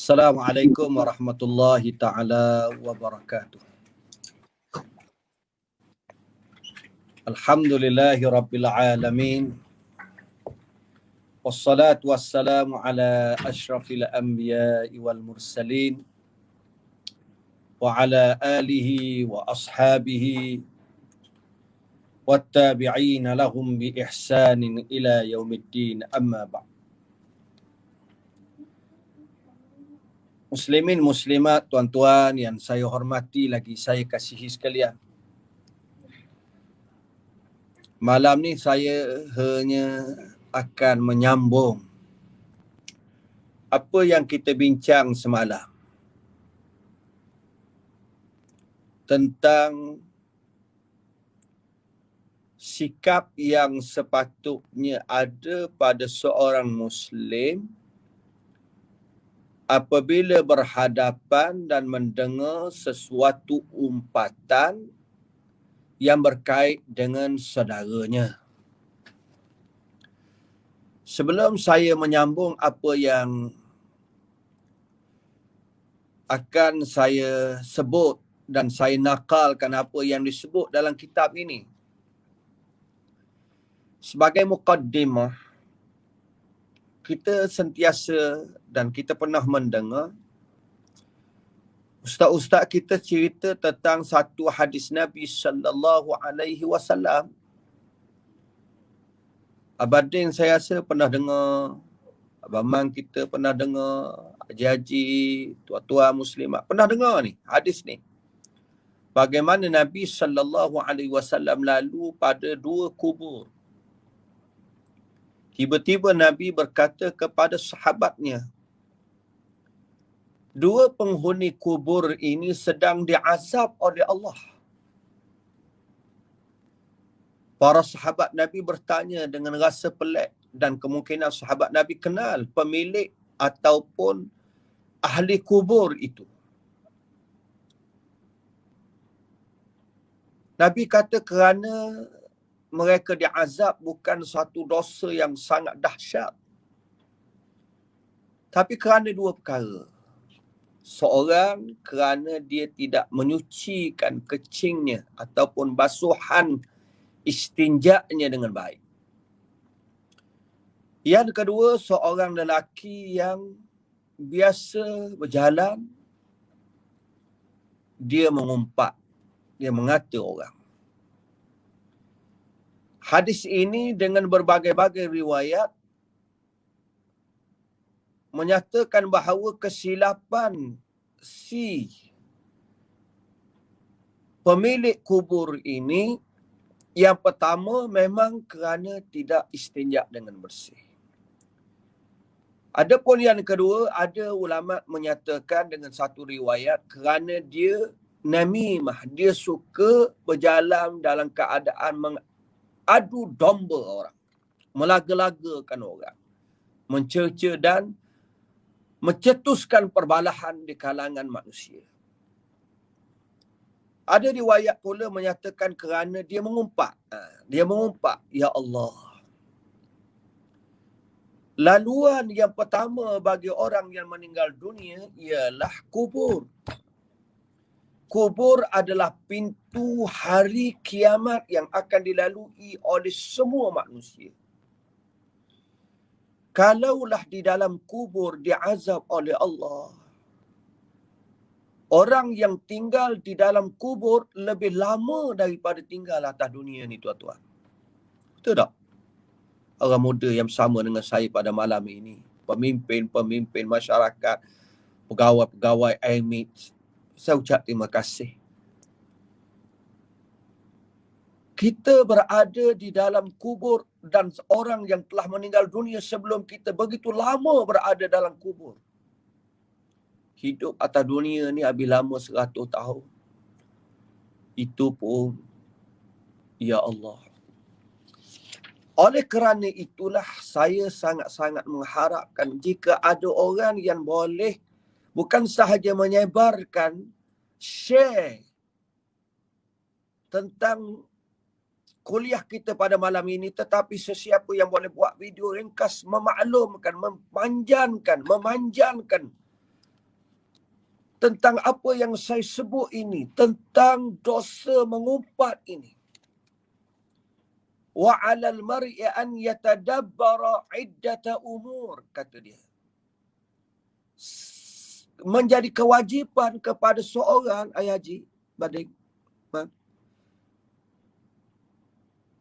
Assalamualaikum warahmatullahi ta'ala wabarakatuh. Alhamdulillahi rabbil alamin. Wassalatu wassalamu ala ashrafil anbiya'i wal mursalin. Wa ala alihi wa ashabihi wattabi'ina lahum bi ihsanin ila yaumiddin, amma ba'd. Muslimin muslimat, tuan-tuan yang saya hormati lagi saya kasihi sekalian. Malam ni saya hanya akan menyambung apa yang kita bincang semalam tentang sikap yang sepatutnya ada pada seorang Muslim apabila berhadapan dan mendengar sesuatu umpatan yang berkait dengan saudaranya. Sebelum saya menyambung apa yang akan saya sebut dan saya nakalkan apa yang disebut dalam kitab ini, sebagai muqaddimah, kita sentiasa dan kita pernah mendengar ustaz-ustaz kita cerita tentang satu hadis Nabi sallallahu alaihi wasallam. Abadin saya rasa pernah dengar, Abang Man kita pernah dengar, haji-haji, tuan-tuan muslimat pernah dengar ni, hadis ni. Bagaimana Nabi sallallahu alaihi wasallam lalu pada dua kubur. Tiba-tiba Nabi berkata kepada sahabatnya, dua penghuni kubur ini sedang diazab oleh Allah. Para sahabat Nabi bertanya dengan rasa pelik, dan kemungkinan sahabat Nabi kenal pemilik ataupun ahli kubur itu. Nabi kata kerana mereka diazab bukan satu dosa yang sangat dahsyat, tapi kerana dua perkara. Seorang kerana dia tidak menyucikan kecingnya ataupun basuhan istinjaknya dengan baik. Yang kedua, seorang lelaki yang biasa berjalan, dia mengumpat, dia mengata orang. Hadis ini dengan berbagai-bagai riwayat menyatakan bahawa kesilapan si pemilik kubur ini, yang pertama memang kerana tidak istinja dengan bersih. Adapun yang kedua, ada ulama menyatakan dengan satu riwayat kerana dia namimah, dia suka berjalan dalam keadaan mengadu domba orang, melaga-lagakan orang, mencerca dan mencetuskan perbalahan di kalangan manusia. Ada riwayat pula menyatakan kerana dia mengumpat. Dia mengumpat, ya Allah. Laluan yang pertama bagi orang yang meninggal dunia ialah kubur. Kubur adalah pintu hari kiamat yang akan dilalui oleh semua manusia. Kalaulah di dalam kubur diazab oleh Allah, orang yang tinggal di dalam kubur lebih lama daripada tinggal atas dunia ni, tuan-tuan. Betul tak? Orang muda yang bersama dengan saya pada malam ini, pemimpin-pemimpin masyarakat, pegawai-pegawai AMIT, saya ucap terima kasih. Kita berada di dalam kubur dan orang yang telah meninggal dunia sebelum kita begitu lama berada dalam kubur. Hidup atas dunia ni habis lama 100 tahun. Itu pun, ya Allah. Oleh kerana itulah saya sangat-sangat mengharapkan jika ada orang yang boleh bukan sahaja menyebarkan, share tentang kuliah kita pada malam ini, tetapi sesiapa yang boleh buat video ringkas memaklumkan, memanjangkan tentang apa yang saya sebut ini, tentang dosa mengumpat ini. Wa 'alal mar'i an yatadabbara 'iddata umur, kata dia. Menjadi kewajipan kepada seorang, Ayah Haji Bading,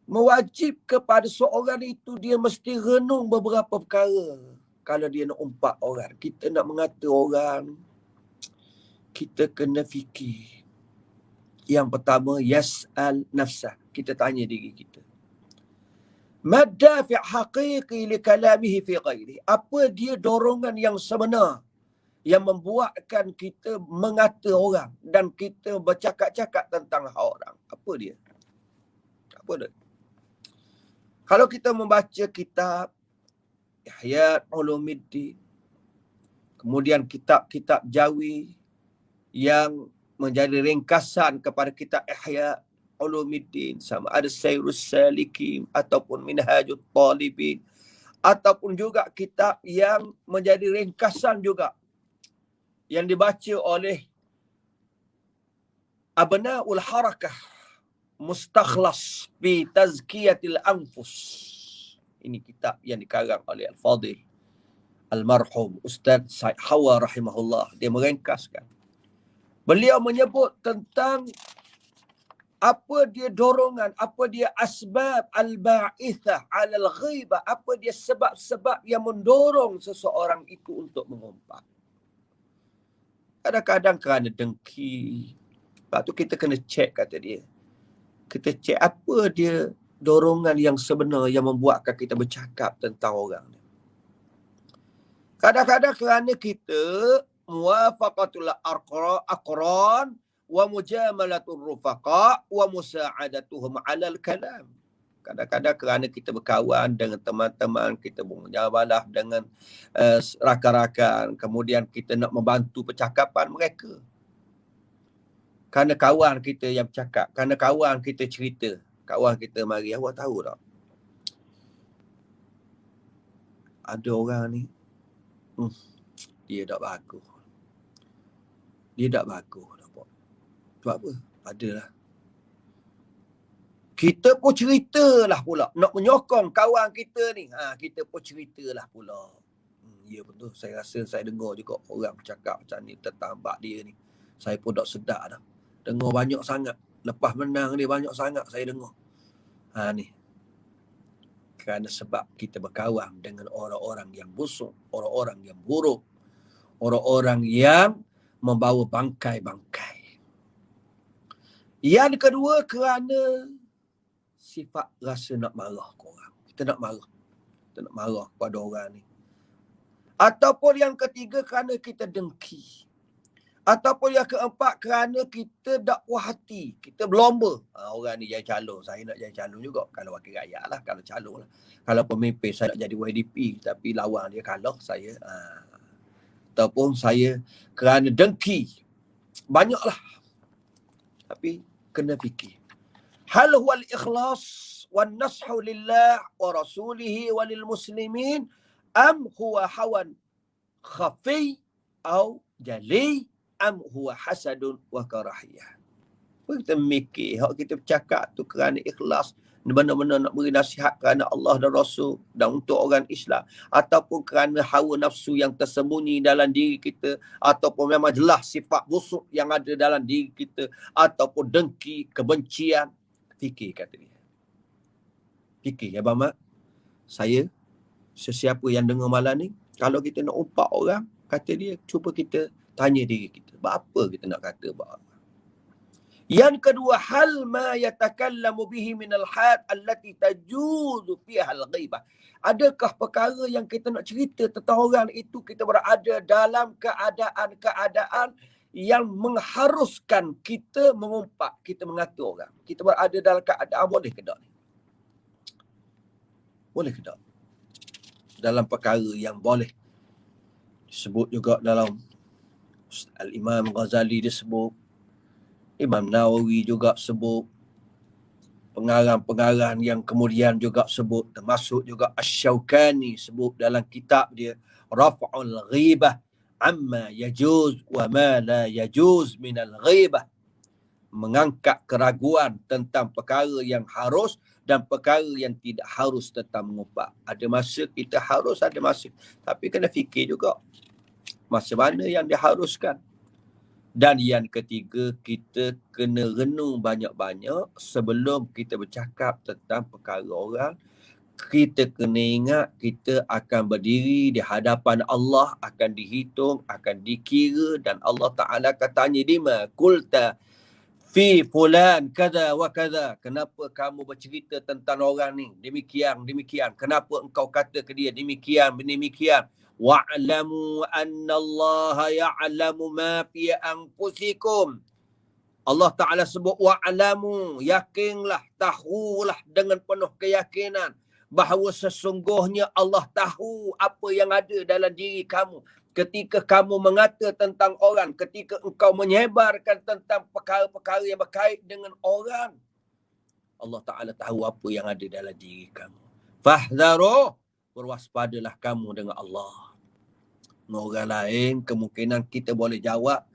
mewajib kepada seorang itu dia mesti renung beberapa perkara. Kalau dia nak umpat orang, kita nak mengata orang, kita kena fikir. Yang pertama, yas'al nafsah. Kita tanya diri kita. Madafi' haqiqi li kalamihi fi ghairi. Apa dia dorongan yang sebenar yang membuatkan kita mengata orang dan kita bercakap-cakap tentang orang? Apa dia? Apa dia? Kalau kita membaca kitab Ihya Ulumuddin, kemudian kitab-kitab Jawi yang menjadi ringkasan kepada kitab Ihya Ulumuddin, sama ada Sayrus Salikin ataupun Minhajut Talibin, ataupun juga kitab yang menjadi ringkasan juga yang dibaca oleh Abnaul Harakah, Mustakhlas fi Tazkiyatil Anfus. Ini kitab yang dikarang oleh Al-Fadil Almarhum Ustaz Said Hawa rahimahullah. Dia meringkaskan. Beliau menyebut tentang apa dia dorongan, apa dia asbab al-ba'ithah 'alal ghibah, apa dia sebab-sebab yang mendorong seseorang itu untuk mengumpat. Kadang-kadang kerana dengki. Lepas tu kita kena cek, kata dia. Kita cek apa dia dorongan yang sebenar yang membuatkan kita bercakap tentang orang ni. Kadang-kadang kerana kita muwafaqatul aqran wa mujamalatur rufaqa wa musa'adatuhum 'alal kalam. Kadang-kadang kerana kita berkawan dengan teman-teman, kita bermujabalah dengan rakan-rakan, kemudian kita nak membantu percakapan mereka. Kerana kawan kita yang bercakap, kerana kawan kita cerita, kawan kita mari, awak tahu tak? Ada orang ni, dia tak bagus. Dia tak bagus. Sebab apa? Adalah. Kita pun ceritalah pula. Nak menyokong kawan kita ni. Kita pun ceritalah pula. Ya betul. Saya rasa saya dengar juga orang bercakap macam ni tentang bab dia ni. Saya pun tak sedar dah. Dengar banyak sangat. Lepas menang dia banyak sangat saya dengar. Ni. Kerana sebab kita berkawan dengan orang-orang yang busuk. Orang-orang yang buruk. Orang-orang yang membawa bangkai-bangkai. Yang kedua, kerana sifat rasa nak marah ke orang. Kita nak marah. Kita nak marah kepada orang ni. Ataupun yang ketiga, kerana kita dengki. Ataupun yang keempat, kerana kita tak puas hati. Kita berlomba. Orang ni jadi calon. Saya nak jadi calon juga. Kalau wakil rakyat lah. Kalau calon lah. Kalau pemimpin, saya nak jadi YDP. Tapi lawan dia kalah saya. Ataupun saya kerana dengki. Banyaklah. Tapi kena fikir. Hal huwal ikhlas wan nashu lillah wa rasulihi walil muslimin am huwa hawan khafi au jali am huwa hasadun wa karahiyah. Kita mikir, hak kita bercakap tu kerana ikhlas, benar-benar nak beri nasihat kerana Allah dan Rasul dan untuk orang Islam, ataupun kerana hawa nafsu yang tersembunyi dalam diri kita, ataupun memang jelas sifat busuk yang ada dalam diri kita, ataupun dengki, kebencian. Fikir, kata dia. Fikir ya Bama. Saya, sesiapa yang dengar malam ni, kalau kita nak umpat orang, kata dia, cuba kita tanya diri kita, apa kita nak kata orang. Yang kedua, hal ma yatakallamu bihi minal had allati tajuzu fiha al-ghaibah. Adakah perkara yang kita nak cerita tentang orang itu kita berada dalam keadaan-keadaan yang mengharuskan kita mengumpat, kita mengata orang. Kita berada dalam keadaan boleh ke tak? Boleh ke tak? Dalam perkara yang boleh. Disebut juga dalam Al-Imam Ghazali disebut, Imam Nawawi juga sebut, pengarang-pengarang yang kemudian juga sebut, termasuk juga Asy-Syaukani sebut dalam kitab dia Raf'ul Ghibah amma yajuz wa ma la yajuz minal ghibah. Mengangkat keraguan tentang perkara yang harus dan perkara yang tidak harus tentang mengubah. Ada masa kita harus, ada masa. Tapi kena fikir juga. Masa mana yang diharuskan. Dan yang ketiga, kita kena renung banyak-banyak sebelum kita bercakap tentang perkara orang. Kita kena ingat kita akan berdiri di hadapan Allah, akan dihitung, akan dikira, dan Allah Ta'ala katanya lima kulta fi fulan kada wa kada. Kenapa kamu bercerita tentang orang ni demikian demikian? Kenapa engkau kata ke dia demikian demikian? Wa'lamu anna Allah ya'lamu ma fi anfusikum. Allah Ta'ala sebut wa'lamu, yakinlah, tahulah dengan penuh keyakinan bahawa sesungguhnya Allah tahu apa yang ada dalam diri kamu. Ketika kamu mengata tentang orang, ketika engkau menyebarkan tentang perkara-perkara yang berkait dengan orang, Allah Ta'ala tahu apa yang ada dalam diri kamu. Fahdharu, berwaspadalah kamu dengan Allah. Orang lain kemungkinan kita boleh jawab.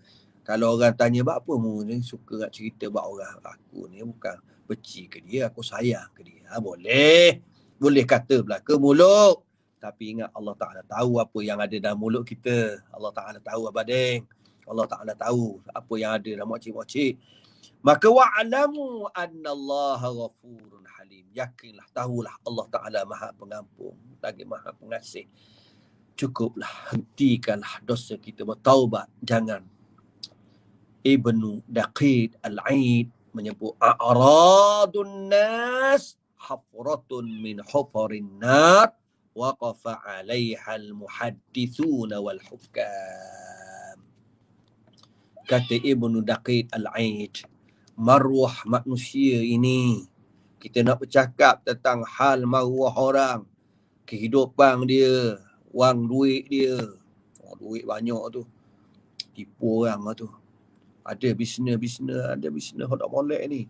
Kalau orang tanya, apa mu ni suka nak cerita buat orang? Aku ni bukan benci ke dia, aku sayang ke dia. Boleh. Boleh kata belaka mulut. Tapi ingat Allah Ta'ala tahu apa yang ada dalam mulut kita. Allah Ta'ala tahu abading. Allah Ta'ala tahu apa yang ada dalam mocik-mocik. Maka wa'alamu annallaha ghafurun halim. Yakinlah, tahulah Allah Ta'ala maha pengampun, lagi maha pengasih. Cukuplah, hentikanlah dosa kita, bertaubat. Jangan. Ibnu Daqiq Al-Aid menyebut a'radun nas hafratun min hufarin nar waqafa 'alaiha al-muhaddithuna wal hukam. Kata Ibnu Daqiq Al-Aid, maruah manusia ini, kita nak bercakap tentang hal maruah orang, kehidupan dia, wang duit dia. Duit banyak tu, tipu orang lah tu. Ada bisnes, ada bisnes hodok molek ni.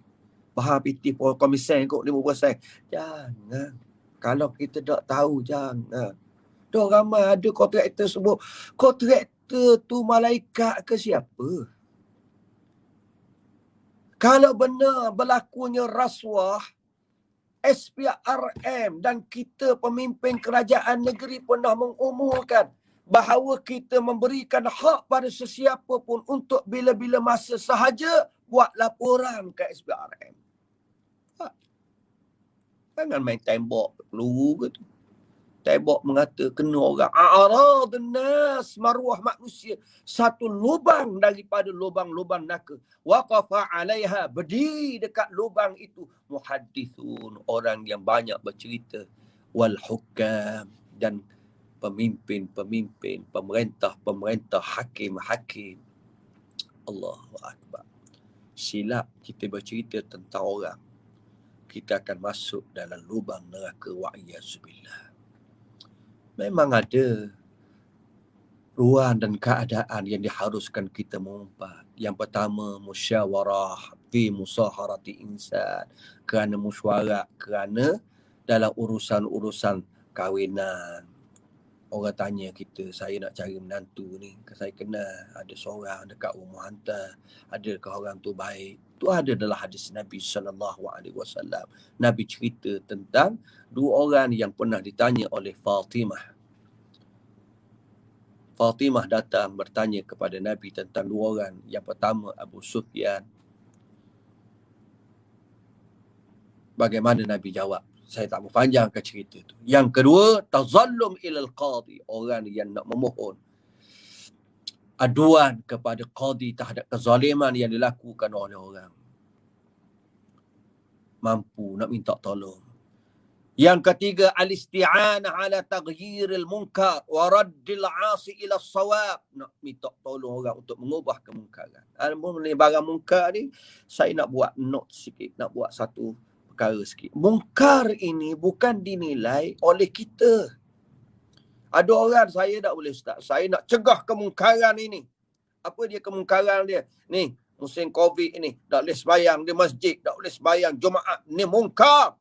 Bahar pitih komisen kot 5%. Jangan. Kalau kita tak tahu, jangan. Dah ramai ada kontraktor sebut, kontraktor tu malaikat ke siapa? Kalau benar berlakunya rasuah, SPRM dan kita pemimpin kerajaan negeri pernah mengumumkan bahawa kita memberikan hak pada sesiapa pun untuk bila-bila masa sahaja buat laporan ke SPRM. Jangan main tembok peluru ke tu. Tembok mengata kena orang. A'radun nas, maruah manusia. Satu lubang daripada lubang-lubang neraka. Waqafa 'alaiha, berdiri dekat lubang itu. Muhaddithun, orang yang banyak bercerita. Wal hukam, dan pemimpin-pemimpin, pemerintah-pemerintah, hakim-hakim. Allahu Akbar. Silap kita bercerita tentang orang, kita akan masuk dalam lubang neraka wa'iyyazubillah. Memang ada ruang dan keadaan yang diharuskan kita mengumpat. Yang pertama, musyawarah fi musaharati insan. Kerana mesyuarat, kerana dalam urusan-urusan kahwinan. Orang tanya kita, saya nak cari menantu ni, saya kenal ada seorang dekat rumah hantar, adakah orang tu baik? Itu ada dalam hadis Nabi SAW. Nabi cerita tentang dua orang yang pernah ditanya oleh Fatimah. Fatimah datang bertanya kepada Nabi tentang dua orang. Yang pertama Abu Sufyan. Bagaimana Nabi jawab? Saya tak mau panjangkan cerita tu. Yang kedua, tazallum ilal qadi, orang yang nak memohon aduan kepada qadi terhadap kezaliman yang dilakukan oleh orang. Mampu nak minta tolong. Yang ketiga, al-isti'anah ala taghyiril munkar wa raddil 'asi ila as-shawab, nak minta tolong orang untuk mengubah kemungkaran. Ni barang munkar ni, saya nak buat note sikit, nak buat satu perkara sikit. Mungkar ini bukan dinilai oleh kita. Ada orang, saya tak boleh ustaz, saya nak cegah kemungkaran ini. Apa dia kemungkaran dia? Ni, musim Covid ini, tak boleh sembahyang di masjid, tak boleh sembahyang Jumaat. Ni mungkar.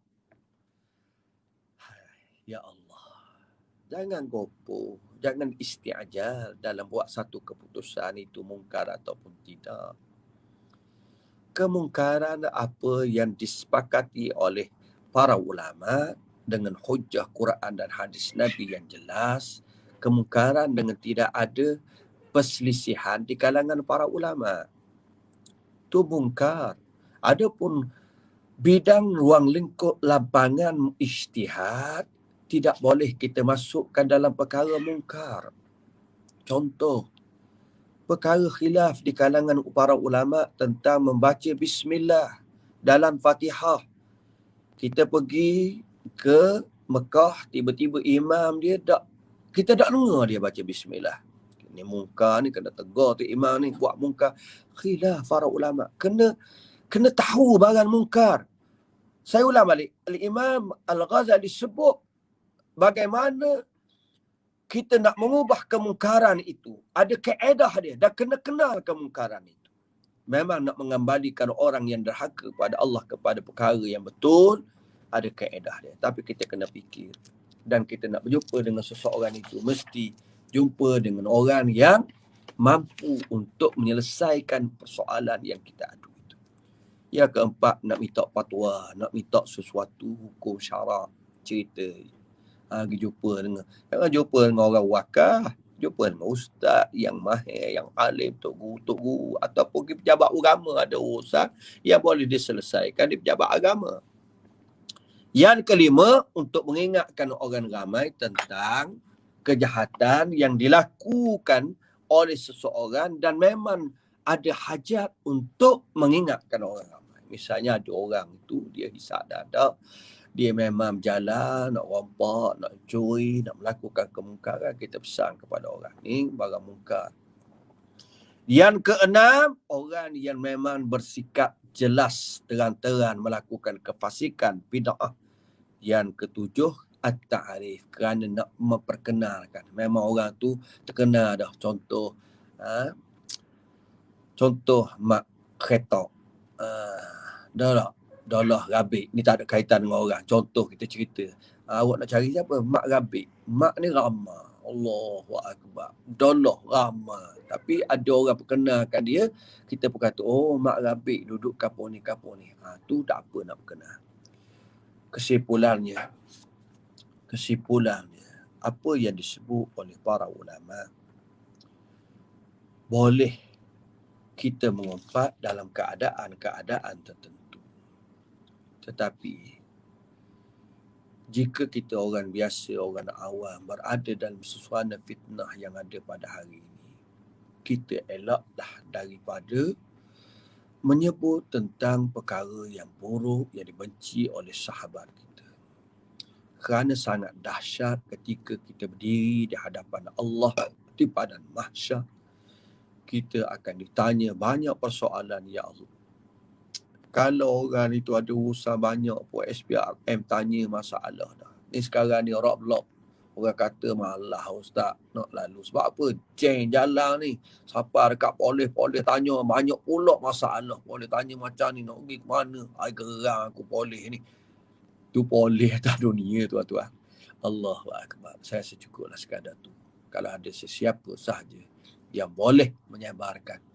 Ya Allah. Jangan gopoh. Jangan isti'ajal dalam buat satu keputusan itu mungkar ataupun tidak. Kemungkaran apa yang disepakati oleh para ulama dengan hujah Quran dan hadis Nabi yang jelas, kemungkaran dengan tidak ada perselisihan di kalangan para ulama, itu mungkar. Adapun bidang ruang lingkup lapangan ijtihad, tidak boleh kita masukkan dalam perkara mungkar. Contoh, perkara khilaf di kalangan para ulama tentang membaca bismillah dalam Fatihah. Kita pergi ke Mekah, tiba-tiba imam dia kita tak dengar dia baca bismillah. Ni mungkar ni, kena tegur tu imam ni buat mungkar. Khilaf para ulama. Kena tahu barang mungkar. Saya ulang balik. Al-Imam Al-Ghazali sebut bagaimana kita nak mengubah kemungkaran itu. Ada kaedah dia. Dah kena kenal kemungkaran itu. Memang nak mengembalikan orang yang derhaka kepada Allah kepada perkara yang betul, ada kaedah dia. Tapi kita kena fikir. Dan kita nak berjumpa dengan seseorang itu, mesti jumpa dengan orang yang mampu untuk menyelesaikan persoalan yang kita adu itu. Yang keempat, nak minta fatwa, nak minta sesuatu hukum syarak, cerita. Pergi jumpa dengan, jangan jumpa dengan orang wakah, jumpa dengan ustaz yang mahir, yang alim, tok guru, ataupun pergi pejabat agama, ada urusan yang boleh diselesaikan di pejabat agama. Yang kelima, untuk mengingatkan orang ramai tentang kejahatan yang dilakukan oleh seseorang dan memang ada hajat untuk mengingatkan orang ramai. Misalnya ada orang itu, dia hisap dadak, dia memang jalan, nak rompak, nak curi, nak melakukan kemungkaran, kita pesan kepada orang ni barang mungkar. Yang keenam, orang yang memang bersikap jelas terang-terang melakukan kefasikan, bid'ah. Yang ketujuh, at-ta'arif, kerana nak memperkenalkan. Memang orang tu terkenal dah. Contoh mak khetok. Dah lah rabik. Ni tak ada kaitan dengan orang. Contoh kita cerita. Awak nak cari siapa? Mak rabik. Mak ni ramah. Allahu Akbar. Dolah ramah. Tapi ada orang perkenalkan dia, kita pun kata, oh mak rabik duduk kapur ni. Tu tak apa nak berkenal. Kesimpulannya, apa yang disebut oleh para ulama, boleh kita mengumpat dalam keadaan-keadaan tertentu. Tetapi, jika kita orang biasa, orang awam, berada dalam suasana fitnah yang ada pada hari ini, kita elaklah daripada menyebut tentang perkara yang buruk yang dibenci oleh sahabat kita. Kerana sangat dahsyat ketika kita berdiri di hadapan Allah di padang mahsyar, kita akan ditanya banyak persoalan, ya Allah. Kalau orang itu ada urusan banyak pun SPRM tanya masalah dah. Ni sekarang ni roadblock. Orang kata malah ustaz nak lalu. Sebab apa? Jeng jalan ni. Siapa dekat polis tanya banyak pula masalah. Polis tanya macam ni nak pergi ke mana. Ai gerang aku polis ni. Tu polis atas dunia tuan-tuan. Allahu Akbar. Saya secukuplah sekadar tu. Kalau ada sesiapa sahaja yang boleh menyebarkan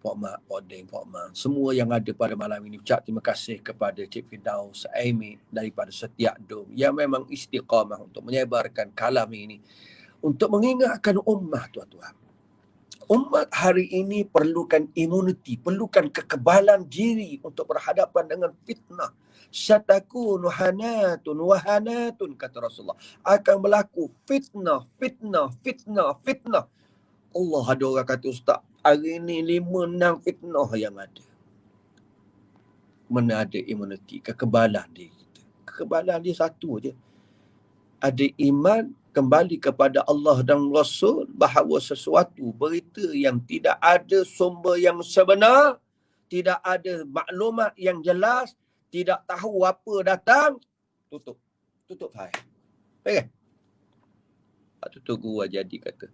Pak Mak, Pak Deng, Pak Man, semua yang ada pada malam ini, ucap terima kasih kepada Cik Firdaus, Amy daripada Setiak Dom yang memang istiqamah untuk menyebarkan kalam ini untuk mengingatkan ummah tuan-tuan. Umat hari ini perlukan imuniti, perlukan kekebalan diri untuk berhadapan dengan fitnah. Satakunu hanatun wahanatun, kata Rasulullah. Akan berlaku fitnah. Allah, ada orang kata, ustaz, hari ni 5-6 fitnah yang ada. Mana ada imuniti, kekebalan diri kita. Kekebalan dia satu je. Ada iman, kembali kepada Allah dan Rasul, bahawa sesuatu berita yang tidak ada sumber yang sebenar, tidak ada maklumat yang jelas, tidak tahu apa datang, tutup file. Okay? Tutup guru jadi kata,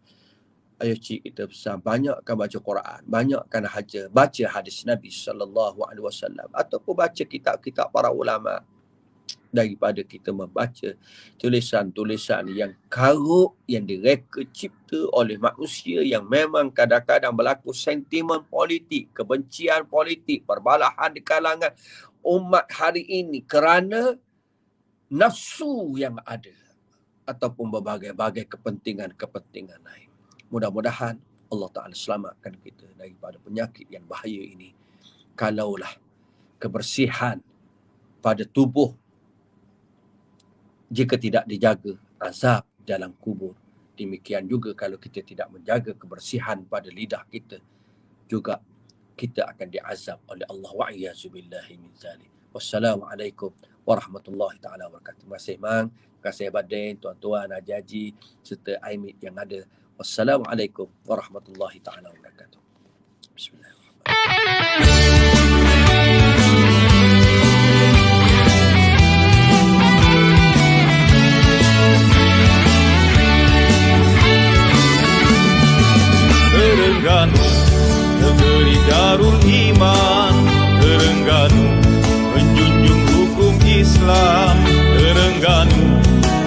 ayo cik, kita pesan banyakkan baca Quran, banyakkan baca hadis Nabi SAW, ataupun baca kitab-kitab para ulama daripada kita membaca tulisan-tulisan yang karuk, yang direka cipta oleh manusia yang memang kadang-kadang berlaku sentimen politik, kebencian politik, perbalahan di kalangan umat hari ini kerana nafsu yang ada ataupun berbagai-bagai kepentingan-kepentingan lain. Mudah-mudahan Allah Ta'ala selamatkan kita daripada penyakit yang bahaya ini. Kalaulah kebersihan pada tubuh jika tidak dijaga, azab dalam kubur. Demikian juga kalau kita tidak menjaga kebersihan pada lidah kita, juga kita akan diazab oleh Allah. Wa'iyyazubillahi min zalik. Wassalamualaikum warahmatullahi ta'ala wabarakatuh. Terima kasih Mang, terima kasih Badin, tuan-tuan, haji-haji serta Aimit yang ada. Wassalamualaikum warahmatullahi ta'ala wabarakatuh. Bismillahirrahmanirrahim. Terengganu, negeri Darul Iman. Terengganu, menjunjung hukum Islam. Terengganu,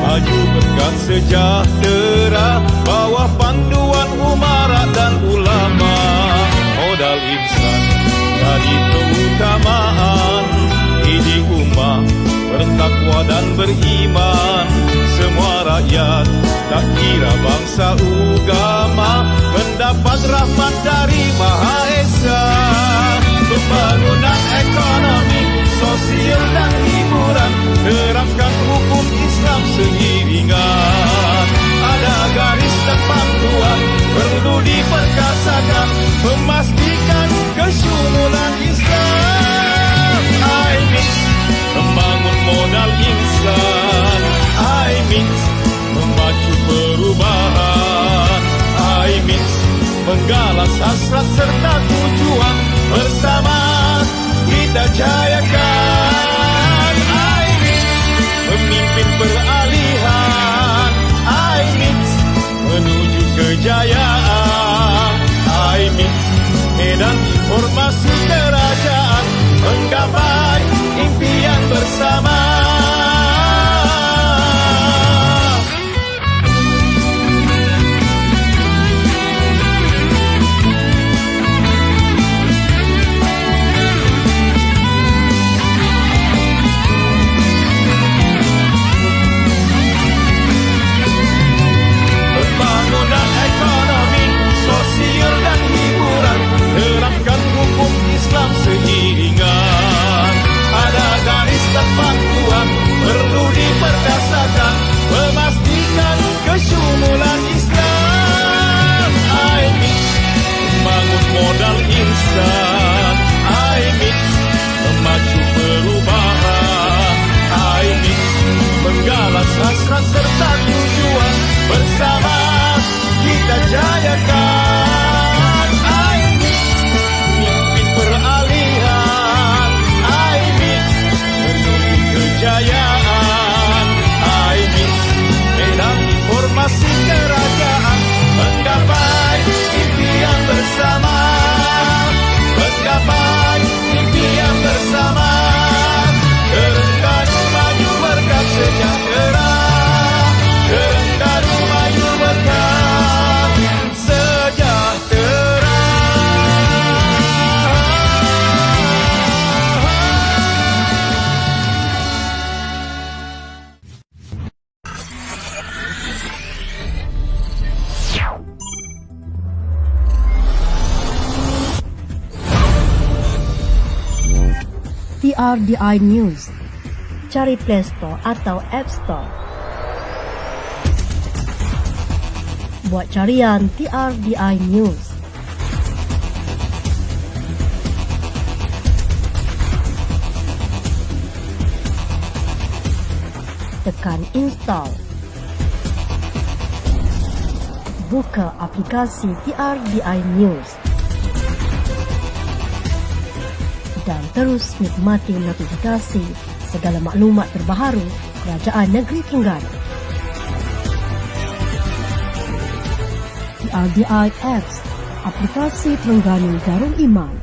maju berkat sejahtera, bawah panduan umara dan ulama. Modal insan jadi keutamaan, didik umat bertakwa dan beriman. Semua rakyat tak kira bangsa agama mendapat rahmat dari Maha Esa. Pembangunan ekonomi, sosial dan hiburan, terapkan hukum Islam seiringan. Ada garis tepat tuan perlu diperkasakan, memastikan kesyumulan Islam. IMIX membangun modal insan, IMIX memacu perubahan, IMIX menggalas hasrat serta tujuan, bersama kita jayakan. IMIX memimpin peralihan, IMIX menuju kejayaan. IMIX medan informasi kerajaan, menggapai impian bersama. Pembangunan ekonomi, sosial dan hiburan, terapkan hukum Islam seiringan. Ada garis tepat tuan perlu diperkasakan, memastikan kesyumulan Islam. IMIX membangun modal insan, IMIX memacu perubahan, IMIX menggalas hasrat serta tujuan, bersama kita jayakan. IMIX mimpin peralihan, IMIX menuju kejayaan. IMIX medan informasi kerajaan, menggapai impian bersama, menggapai impian bersama. Terengganu maju berkat sejahtera, Terengganu maju berkat sejahtera. TRDI News. Cari Play Store atau App Store. Buat carian TRDI News. Tekan install. Buka aplikasi TRDI News. Dan terus nikmati notifikasi segala maklumat terbaru Kerajaan Negeri Terengganu. TRDI Apps, aplikasi Terengganu Darul Iman,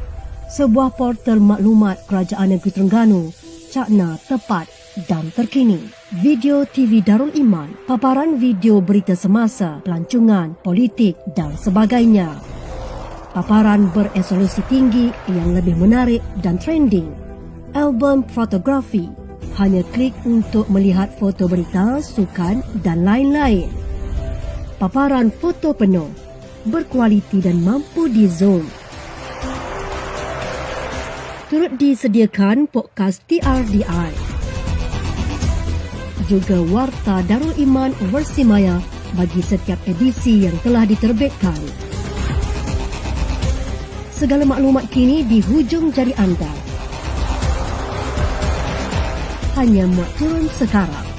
sebuah portal maklumat Kerajaan Negeri Terengganu, cakna, tepat dan terkini. Video TV Darul Iman, paparan video berita semasa, pelancongan, politik dan sebagainya. Paparan beresolusi tinggi yang lebih menarik dan trending. Album fotografi, hanya klik untuk melihat foto berita, sukan dan lain-lain. Paparan foto penuh, berkualiti dan mampu di zoom. Turut disediakan podcast TRDI. Juga Warta Darul Iman versi maya bagi setiap edisi yang telah diterbitkan. Segala maklumat kini di hujung jari anda. Hanya muat turun sekarang.